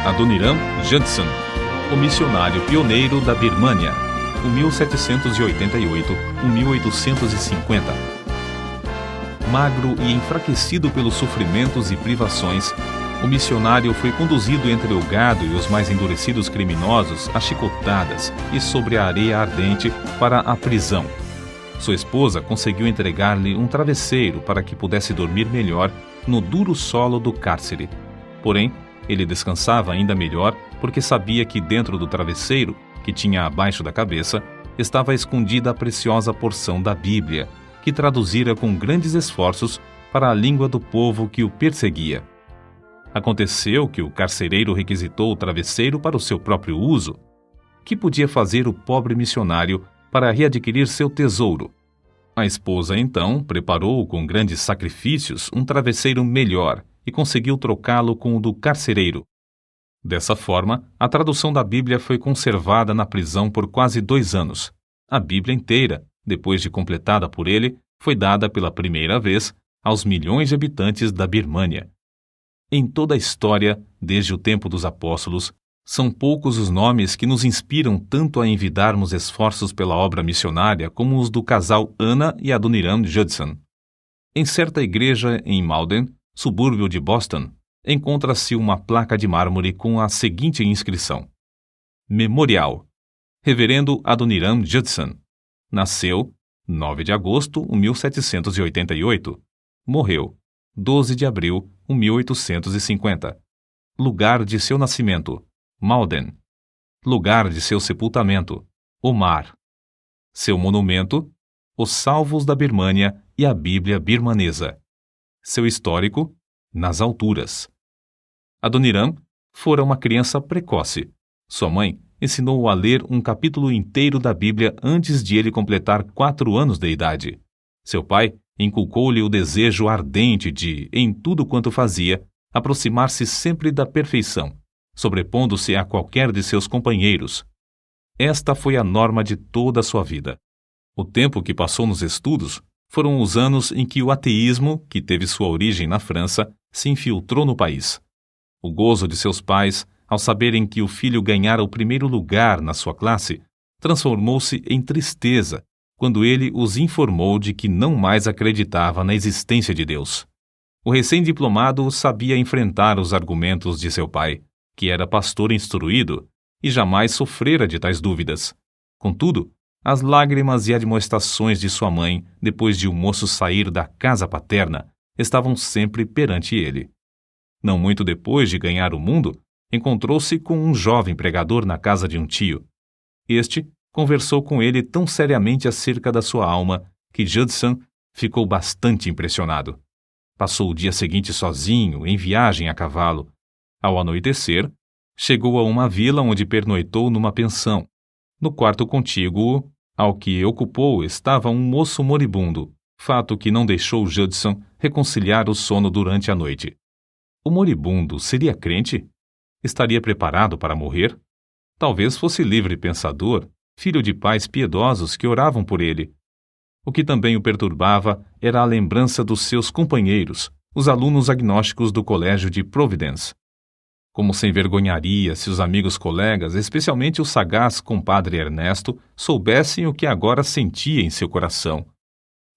Adoniram Judson, o missionário pioneiro da Birmânia, 1788-1850. Magro e enfraquecido pelos sofrimentos e privações, o missionário foi conduzido entre o gado e os mais endurecidos criminosos a chicotadas e sobre a areia ardente para a prisão. Sua esposa conseguiu entregar-lhe um travesseiro para que pudesse dormir melhor no duro solo do cárcere. Porém, ele descansava ainda melhor porque sabia que dentro do travesseiro, que tinha abaixo da cabeça, estava escondida a preciosa porção da Bíblia, que traduzira com grandes esforços para a língua do povo que o perseguia. Aconteceu que o carcereiro requisitou o travesseiro para o seu próprio uso. Que podia fazer o pobre missionário para readquirir seu tesouro? A esposa, então, preparou com grandes sacrifícios um travesseiro melhor e conseguiu trocá-lo com o do carcereiro. Dessa forma, a tradução da Bíblia foi conservada na prisão por quase 2 anos. A Bíblia inteira, depois de completada por ele, foi dada pela primeira vez aos milhões de habitantes da Birmânia. Em toda a história, desde o tempo dos apóstolos, são poucos os nomes que nos inspiram tanto a envidarmos esforços pela obra missionária como os do casal Anna e Adoniram Judson. Em certa igreja em Malden, subúrbio de Boston, encontra-se uma placa de mármore com a seguinte inscrição: Memorial. Reverendo Adoniram Judson. Nasceu 9 de agosto de 1788. Morreu 12 de abril de 1850. Lugar de seu nascimento: Malden. Lugar de seu sepultamento: Omar. Seu monumento: Os Salvos da Birmânia e a Bíblia birmanesa. Seu histórico: nas alturas. Adoniram fora uma criança precoce. Sua mãe ensinou-o a ler um capítulo inteiro da Bíblia antes de ele completar 4 anos de idade. Seu pai inculcou-lhe o desejo ardente de, em tudo quanto fazia, aproximar-se sempre da perfeição, sobrepondo-se a qualquer de seus companheiros. Esta foi a norma de toda a sua vida. O tempo que passou nos estudos foram os anos em que o ateísmo, que teve sua origem na França, se infiltrou no país. O gozo de seus pais, ao saberem que o filho ganhara o primeiro lugar na sua classe, transformou-se em tristeza quando ele os informou de que não mais acreditava na existência de Deus. O recém-diplomado sabia enfrentar os argumentos de seu pai, que era pastor instruído, e jamais sofrera de tais dúvidas. Contudo, as lágrimas e admoestações de sua mãe, depois de o moço sair da casa paterna, estavam sempre perante ele. Não muito depois de ganhar o mundo, encontrou-se com um jovem pregador na casa de um tio. Este conversou com ele tão seriamente acerca da sua alma que Judson ficou bastante impressionado. Passou o dia seguinte sozinho, em viagem a cavalo. Ao anoitecer, chegou a uma vila onde pernoitou numa pensão. No quarto contíguo ao que ocupou estava um moço moribundo, fato que não deixou Judson reconciliar o sono durante a noite. O moribundo seria crente? Estaria preparado para morrer? Talvez fosse livre pensador, filho de pais piedosos que oravam por ele. O que também o perturbava era a lembrança dos seus companheiros, os alunos agnósticos do colégio de Providence. Como se envergonharia se os amigos colegas, especialmente o sagaz compadre Ernesto, soubessem o que agora sentia em seu coração.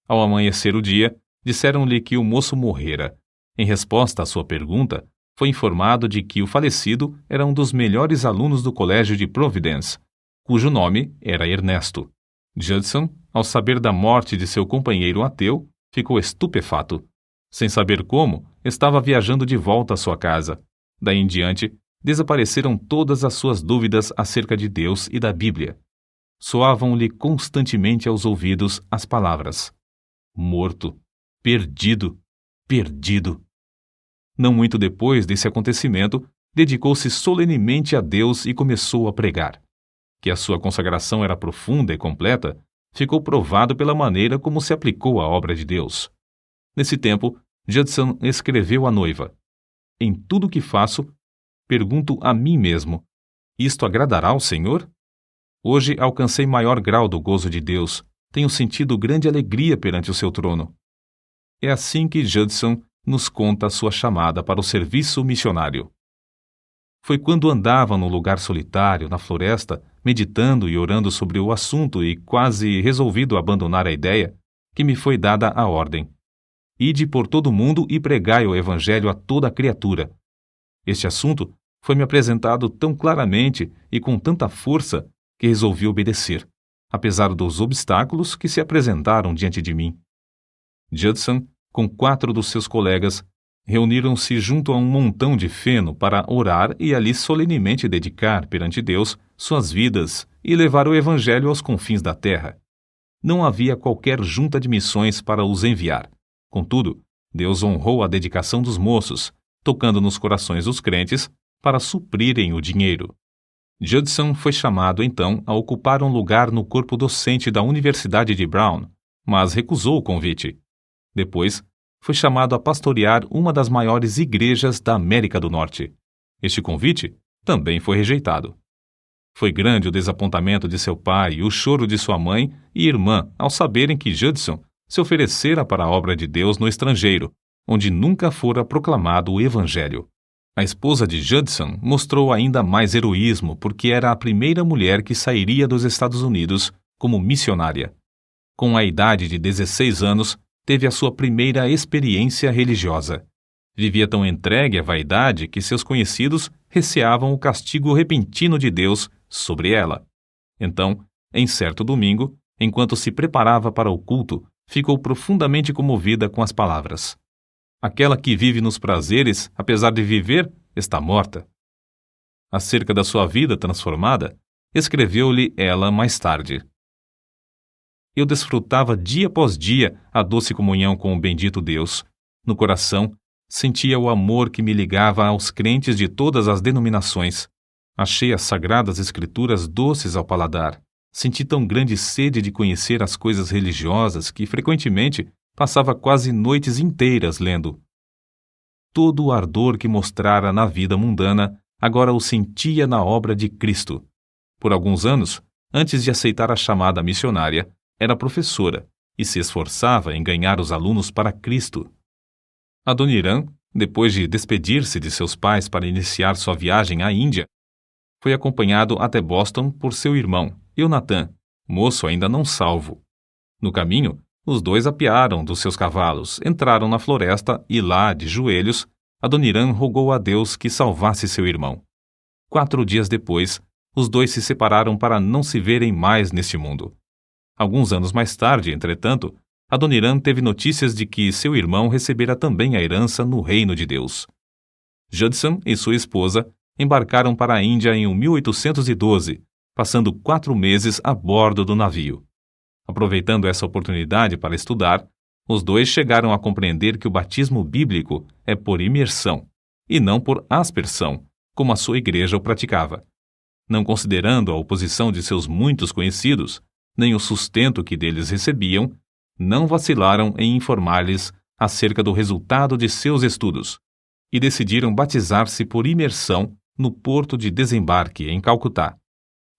Ao amanhecer o dia, disseram-lhe que o moço morrera. Em resposta à sua pergunta, foi informado de que o falecido era um dos melhores alunos do colégio de Providence, cujo nome era Ernesto. Judson, ao saber da morte de seu companheiro ateu, ficou estupefato. Sem saber como, estava viajando de volta à sua casa. Daí em diante, desapareceram todas as suas dúvidas acerca de Deus e da Bíblia. Soavam-lhe constantemente aos ouvidos as palavras: morto, perdido, perdido. Não muito depois desse acontecimento, dedicou-se solenemente a Deus e começou a pregar. Que a sua consagração era profunda e completa, ficou provado pela maneira como se aplicou à obra de Deus. Nesse tempo, Judson escreveu à noiva: em tudo o que faço, pergunto a mim mesmo: isto agradará ao Senhor? Hoje alcancei maior grau do gozo de Deus, tenho sentido grande alegria perante o seu trono. É assim que Judson nos conta a sua chamada para o serviço missionário. Foi quando andava num lugar solitário, na floresta, meditando e orando sobre o assunto e quase resolvido abandonar a ideia, que me foi dada a ordem: ide por todo o mundo e pregai o evangelho a toda a criatura. Este assunto foi-me apresentado tão claramente e com tanta força que resolvi obedecer, apesar dos obstáculos que se apresentaram diante de mim. Judson, com 4 dos seus colegas, reuniram-se junto a um montão de feno para orar e ali solenemente dedicar perante Deus suas vidas e levar o evangelho aos confins da terra. Não havia qualquer junta de missões para os enviar. Contudo, Deus honrou a dedicação dos moços, tocando nos corações dos crentes para suprirem o dinheiro. Judson foi chamado, então, a ocupar um lugar no corpo docente da Universidade de Brown, mas recusou o convite. Depois, foi chamado a pastorear uma das maiores igrejas da América do Norte. Este convite também foi rejeitado. Foi grande o desapontamento de seu pai e o choro de sua mãe e irmã ao saberem que Judson se oferecera para a obra de Deus no estrangeiro, onde nunca fora proclamado o Evangelho. A esposa de Judson mostrou ainda mais heroísmo porque era a primeira mulher que sairia dos Estados Unidos como missionária. Com a idade de 16 anos, teve a sua primeira experiência religiosa. Vivia tão entregue à vaidade que seus conhecidos receavam o castigo repentino de Deus sobre ela. Então, em certo domingo, enquanto se preparava para o culto, ficou profundamente comovida com as palavras: aquela que vive nos prazeres, apesar de viver, está morta. Acerca da sua vida transformada, escreveu-lhe ela mais tarde: eu desfrutava dia após dia a doce comunhão com o bendito Deus. No coração, sentia o amor que me ligava aos crentes de todas as denominações. Achei as sagradas escrituras doces ao paladar. Senti tão grande sede de conhecer as coisas religiosas que, frequentemente, passava quase noites inteiras lendo. Todo o ardor que mostrara na vida mundana, agora o sentia na obra de Cristo. Por alguns anos, antes de aceitar a chamada missionária, era professora e se esforçava em ganhar os alunos para Cristo. Adoniram, depois de despedir-se de seus pais para iniciar sua viagem à Índia, foi acompanhado até Boston por seu irmão, Jonathan, moço ainda não salvo. No caminho, os dois apearam dos seus cavalos, entraram na floresta e lá, de joelhos, Adoniram rogou a Deus que salvasse seu irmão. 4 dias depois, os dois se separaram para não se verem mais neste mundo. Alguns anos mais tarde, entretanto, Adoniram teve notícias de que seu irmão recebera também a herança no reino de Deus. Judson e sua esposa embarcaram para a Índia em 1812, passando 4 meses a bordo do navio. Aproveitando essa oportunidade para estudar, os dois chegaram a compreender que o batismo bíblico é por imersão, e não por aspersão, como a sua igreja o praticava. Não considerando a oposição de seus muitos conhecidos, nem o sustento que deles recebiam, não vacilaram em informar-lhes acerca do resultado de seus estudos, e decidiram batizar-se por imersão no porto de desembarque, em Calcutá.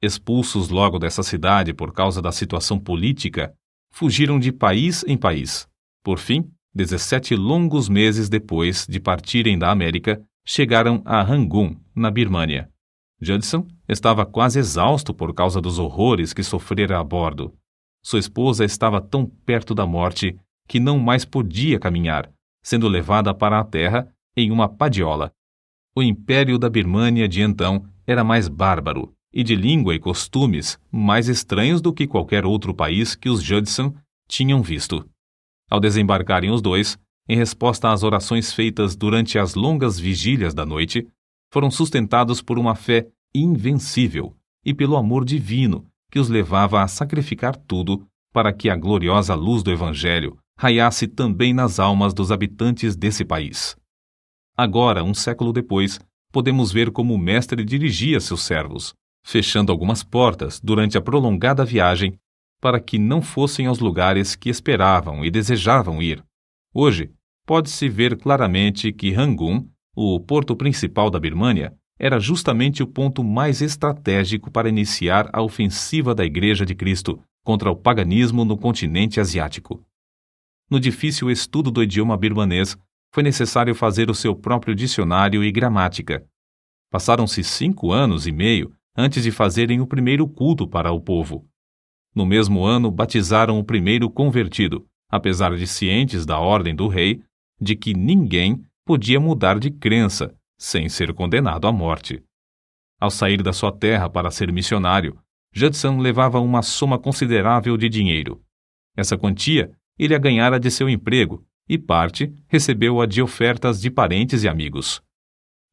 Expulsos logo dessa cidade por causa da situação política, fugiram de país em país. Por fim, 17 longos meses depois de partirem da América, chegaram a Rangoon, na Birmânia. Judson estava quase exausto por causa dos horrores que sofrera a bordo. Sua esposa estava tão perto da morte que não mais podia caminhar, sendo levada para a terra em uma padiola. O império da Birmânia de então era mais bárbaro e de língua e costumes mais estranhos do que qualquer outro país que os Judson tinham visto. Ao desembarcarem os dois, em resposta às orações feitas durante as longas vigílias da noite, foram sustentados por uma fé invencível e pelo amor divino que os levava a sacrificar tudo para que a gloriosa luz do Evangelho raiasse também nas almas dos habitantes desse país. Agora, um século depois, podemos ver como o mestre dirigia seus servos, fechando algumas portas durante a prolongada viagem para que não fossem aos lugares que esperavam e desejavam ir. Hoje, pode-se ver claramente que Rangoon, o porto principal da Birmânia, era justamente o ponto mais estratégico para iniciar a ofensiva da Igreja de Cristo contra o paganismo no continente asiático. No difícil estudo do idioma birmanês, foi necessário fazer o seu próprio dicionário e gramática. Passaram-se 5 anos e meio antes de fazerem o primeiro culto para o povo. No mesmo ano, batizaram o primeiro convertido, apesar de cientes da ordem do rei de que ninguém podia mudar de crença sem ser condenado à morte. Ao sair da sua terra para ser missionário, Judson levava uma soma considerável de dinheiro. Essa quantia ele a ganhara de seu emprego e parte recebeu-a de ofertas de parentes e amigos.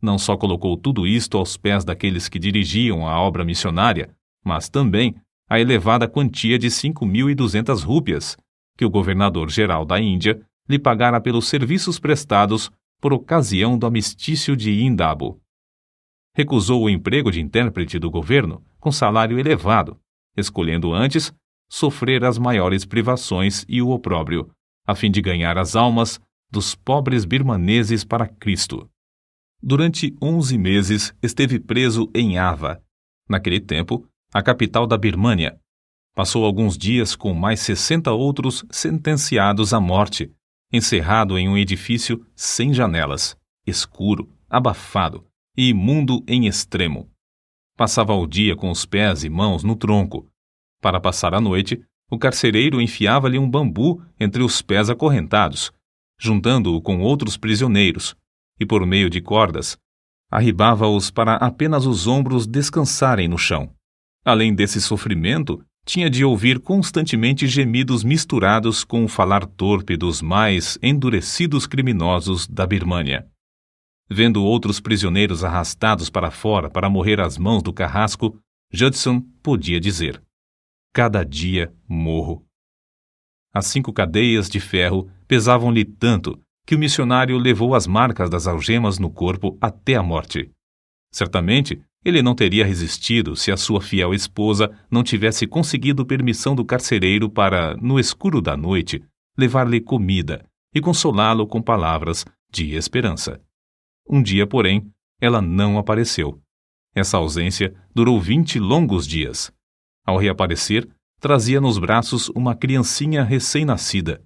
Não só colocou tudo isto aos pés daqueles que dirigiam a obra missionária, mas também a elevada quantia de 5.200 rúpias, que o governador-geral da Índia lhe pagara pelos serviços prestados por ocasião do amistício de Indabo. Recusou o emprego de intérprete do governo com salário elevado, escolhendo antes sofrer as maiores privações e o opróbrio, a fim de ganhar as almas dos pobres birmaneses para Cristo. Durante 11 meses esteve preso em Ava, naquele tempo, a capital da Birmânia. Passou alguns dias com mais 60 outros sentenciados à morte, encerrado em um edifício sem janelas, escuro, abafado e imundo em extremo. Passava o dia com os pés e mãos no tronco. Para passar a noite, o carcereiro enfiava-lhe um bambu entre os pés acorrentados, juntando-o com outros prisioneiros, e por meio de cordas, arribava-os para apenas os ombros descansarem no chão. Além desse sofrimento, tinha de ouvir constantemente gemidos misturados com o falar torpe dos mais endurecidos criminosos da Birmânia. Vendo outros prisioneiros arrastados para fora para morrer às mãos do carrasco, Judson podia dizer: cada dia morro. As 5 cadeias de ferro pesavam-lhe tanto que o missionário levou as marcas das algemas no corpo até a morte. Certamente, ele não teria resistido se a sua fiel esposa não tivesse conseguido permissão do carcereiro para, no escuro da noite, levar-lhe comida e consolá-lo com palavras de esperança. Um dia, porém, ela não apareceu. Essa ausência durou 20 longos dias. Ao reaparecer, trazia nos braços uma criancinha recém-nascida.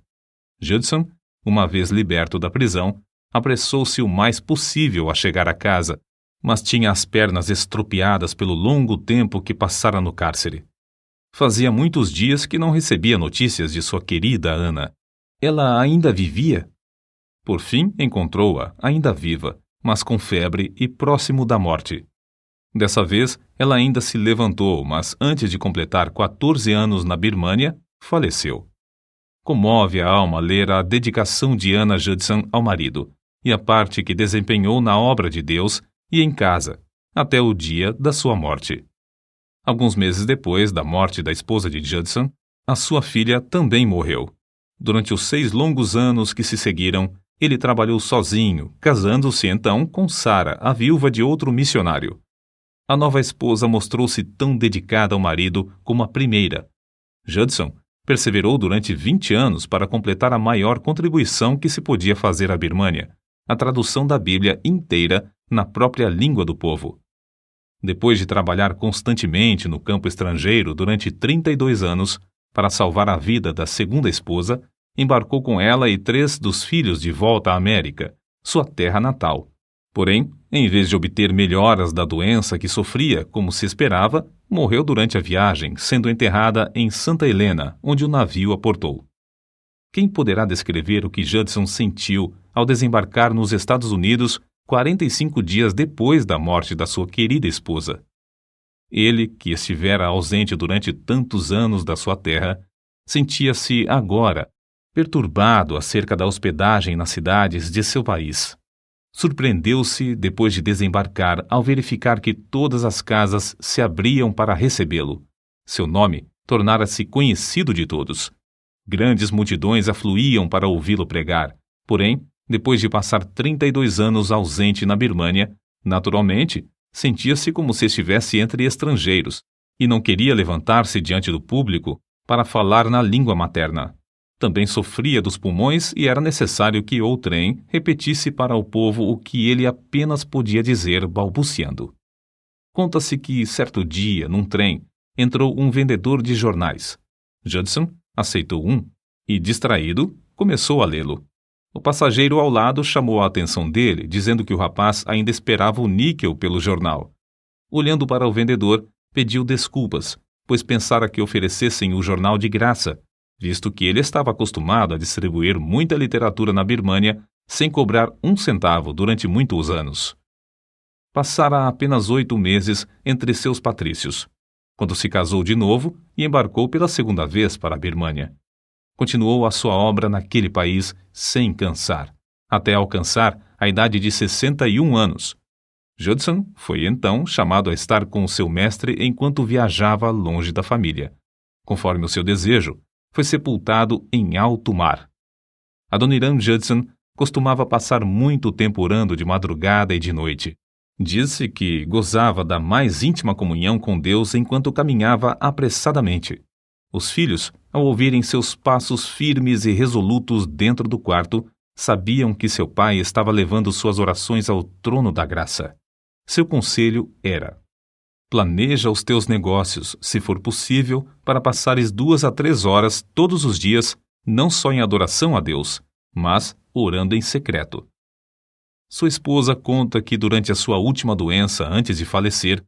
Judson, uma vez liberto da prisão, apressou-se o mais possível a chegar a casa, mas tinha as pernas estropiadas pelo longo tempo que passara no cárcere. Fazia muitos dias que não recebia notícias de sua querida Ana. Ela ainda vivia? Por fim, encontrou-a, ainda viva, mas com febre e próximo da morte. Dessa vez, ela ainda se levantou, mas antes de completar 14 anos na Birmânia, faleceu. Comove a alma ler a dedicação de Anna Judson ao marido e a parte que desempenhou na obra de Deus e em casa, até o dia da sua morte. Alguns meses depois da morte da esposa de Judson, a sua filha também morreu. Durante os 6 longos anos que se seguiram, ele trabalhou sozinho, casando-se então com Sarah, a viúva de outro missionário. A nova esposa mostrou-se tão dedicada ao marido como a primeira. Judson perseverou durante 20 anos para completar a maior contribuição que se podia fazer à Birmânia, a tradução da Bíblia inteira na própria língua do povo. Depois de trabalhar constantemente no campo estrangeiro durante 32 anos para salvar a vida da segunda esposa, embarcou com ela e 3 dos filhos de volta à América, sua terra natal. Porém, em vez de obter melhoras da doença que sofria, como se esperava, morreu durante a viagem, sendo enterrada em Santa Helena, onde o navio aportou. Quem poderá descrever o que Judson sentiu ao desembarcar nos Estados Unidos 45 dias depois da morte da sua querida esposa? Ele, que estivera ausente durante tantos anos da sua terra, sentia-se agora perturbado acerca da hospedagem nas cidades de seu país. Surpreendeu-se, depois de desembarcar, ao verificar que todas as casas se abriam para recebê-lo. Seu nome tornara-se conhecido de todos. Grandes multidões afluíam para ouvi-lo pregar. Porém, depois de passar 32 anos ausente na Birmânia, naturalmente, sentia-se como se estivesse entre estrangeiros e não queria levantar-se diante do público para falar na língua materna. Também sofria dos pulmões e era necessário que outrem repetisse para o povo o que ele apenas podia dizer balbuciando. Conta-se que, certo dia, num trem, entrou um vendedor de jornais. Judson aceitou um e, distraído, começou a lê-lo. O passageiro ao lado chamou a atenção dele, dizendo que o rapaz ainda esperava o níquel pelo jornal. Olhando para o vendedor, pediu desculpas, pois pensara que oferecessem o jornal de graça, visto que ele estava acostumado a distribuir muita literatura na Birmânia sem cobrar um centavo durante muitos anos. Passara apenas 8 meses entre seus patrícios, quando se casou de novo e embarcou pela segunda vez para a Birmânia. Continuou a sua obra naquele país sem cansar, até alcançar a idade de 61 anos. Judson foi então chamado a estar com seu mestre enquanto viajava longe da família. Conforme o seu desejo, foi sepultado em alto mar. Adoniram Judson costumava passar muito tempo orando de madrugada e de noite. Disse que gozava da mais íntima comunhão com Deus enquanto caminhava apressadamente. Os filhos, ao ouvirem seus passos firmes e resolutos dentro do quarto, sabiam que seu pai estava levando suas orações ao trono da graça. Seu conselho era: planeja os teus negócios, se for possível, para passares 2 a 3 horas todos os dias, não só em adoração a Deus, mas orando em secreto. Sua esposa conta que durante a sua última doença, antes de falecer,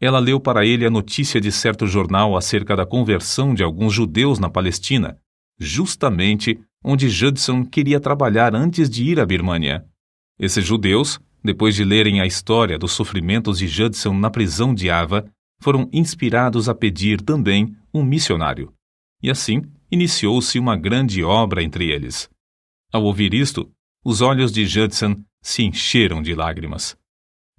ela leu para ele a notícia de certo jornal acerca da conversão de alguns judeus na Palestina, justamente onde Judson queria trabalhar antes de ir à Birmânia. Esses judeus, depois de lerem a história dos sofrimentos de Judson na prisão de Ava, foram inspirados a pedir também um missionário. E assim, iniciou-se uma grande obra entre eles. Ao ouvir isto, os olhos de Judson se encheram de lágrimas.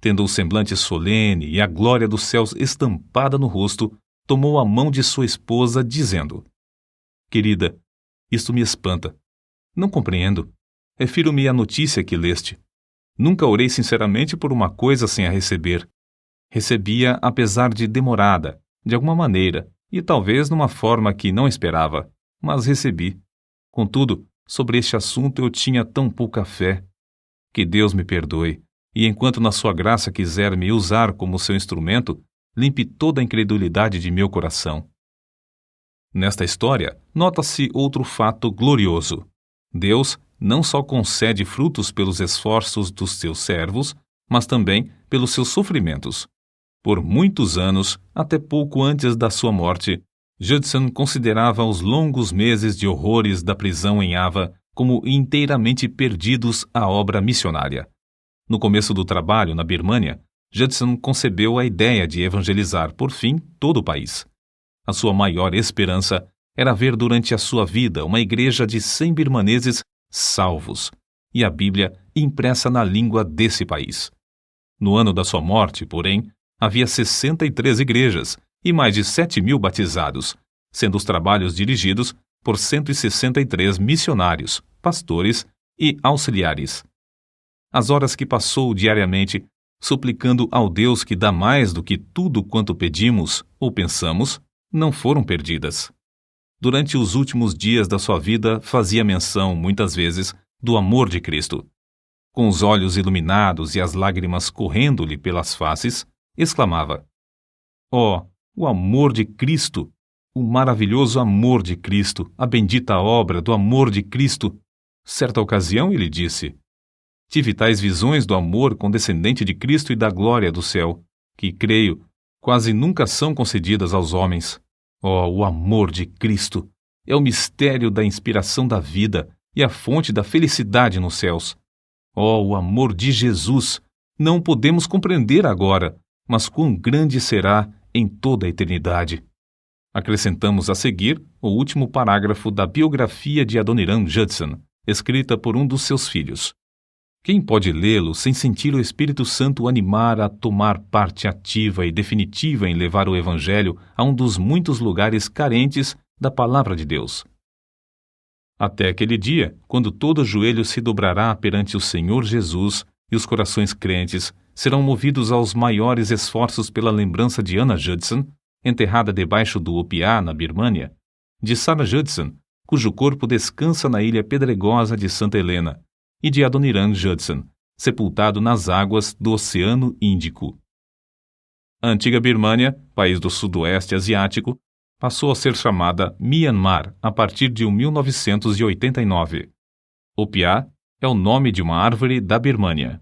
Tendo o semblante solene e a glória dos céus estampada no rosto, tomou a mão de sua esposa, dizendo: Querida, isto me espanta. Não compreendo. Refiro-me à notícia que leste. Nunca orei sinceramente por uma coisa sem a receber. Recebia apesar de demorada, de alguma maneira, e talvez numa forma que não esperava, mas recebi. Contudo, sobre este assunto eu tinha tão pouca fé. Que Deus me perdoe, e enquanto na sua graça quiser me usar como seu instrumento, limpe toda a incredulidade de meu coração. Nesta história, nota-se outro fato glorioso. Deus não só concede frutos pelos esforços dos seus servos, mas também pelos seus sofrimentos. Por muitos anos, até pouco antes da sua morte, Judson considerava os longos meses de horrores da prisão em Ava como inteiramente perdidos à obra missionária. No começo do trabalho na Birmânia, Judson concebeu a ideia de evangelizar, por fim, todo o país. A sua maior esperança era ver durante a sua vida uma igreja de 100 birmaneses salvos, e a Bíblia impressa na língua desse país. No ano da sua morte, porém, havia 63 igrejas e mais de 7.000 batizados, sendo os trabalhos dirigidos por 163 missionários, pastores e auxiliares. As horas que passou diariamente, suplicando ao Deus que dá mais do que tudo quanto pedimos ou pensamos, não foram perdidas. Durante os últimos dias da sua vida, fazia menção, muitas vezes, do amor de Cristo. Com os olhos iluminados e as lágrimas correndo-lhe pelas faces, exclamava: Oh, o amor de Cristo! O maravilhoso amor de Cristo, a bendita obra do amor de Cristo! Certa ocasião ele disse: Tive tais visões do amor condescendente de Cristo e da glória do céu, que, creio, quase nunca são concedidas aos homens. Oh, o amor de Cristo! É o mistério da inspiração da vida e a fonte da felicidade nos céus. Oh, o amor de Jesus! Não podemos compreender agora, mas quão grande será em toda a eternidade. Acrescentamos a seguir o último parágrafo da biografia de Adoniram Judson, escrita por um dos seus filhos. Quem pode lê-lo sem sentir o Espírito Santo o animar a tomar parte ativa e definitiva em levar o Evangelho a um dos muitos lugares carentes da Palavra de Deus? Até aquele dia, quando todo joelho se dobrará perante o Senhor Jesus e os corações crentes serão movidos aos maiores esforços pela lembrança de Anna Judson, enterrada debaixo do Opiá, na Birmânia, de Sarah Judson, cujo corpo descansa na ilha pedregosa de Santa Helena, e de Adoniram Judson, sepultado nas águas do Oceano Índico. A antiga Birmânia, país do sudoeste asiático, passou a ser chamada Myanmar a partir de 1989. O piá é o nome de uma árvore da Birmânia.